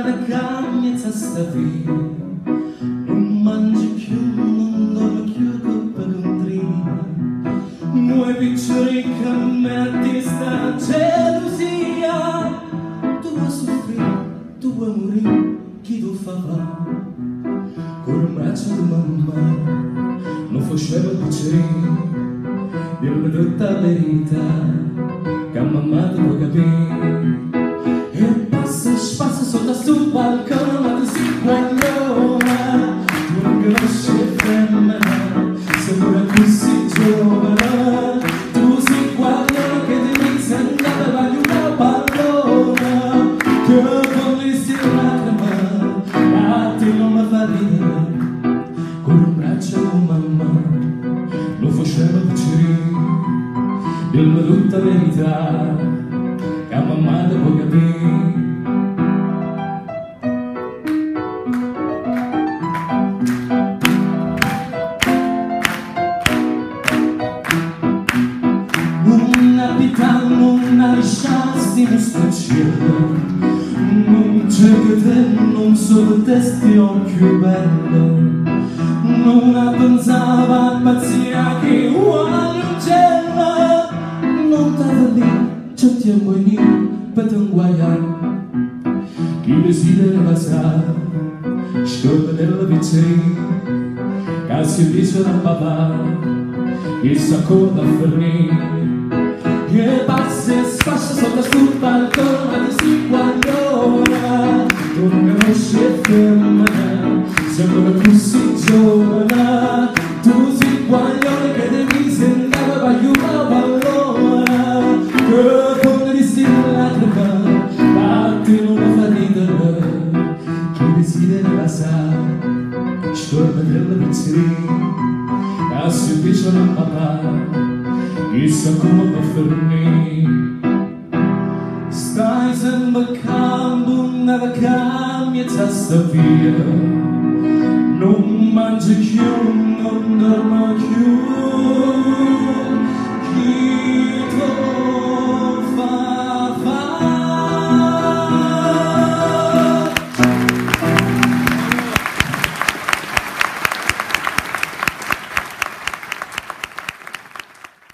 nada cambia sta vita, non mangi più, non dormi più per un trino, noi piccoli cammetti sta gelosia, tu vuoi soffrire, tu vuoi morire, chi tu fa va? Con un braccio di mamma non faceva piacere, dirmi tutta la verità che mamma ti può capire. E passa sotto sul balcone ma tu si guagliona, tu non conosci femmina, sembra così giovane, tu si guagliona che ti dice andare vai una pallona, che vorresti lacrima, a te non mi fa ridere, con un braccio con mamma non faceva piacere, dirmi tutta la verità che mamma ti può capire. Una vita non ha chance di spacciare, non c'è che te, non solo testi più bello, non pensava pazzia che vuole uccello, non t'ava lì, c'è tempo lì per te guagliare, chi desidera passare, scorda della vicina, che si dice da papà, che sa cosa fornire, che passa e sfascia sotto sul balcone ma si guagliona, tu non conosci femmina, sembra così giovane, tu si guaglione che devi sembrare vai una pallona, che vorresti lacrima, ma te non mi fa ridere, chi desidera passare, scorda della vicina, che si dice a papà, chissà come va a finire. Stai sempre campo, nada cambia sta via, non mangi più, non dormi più.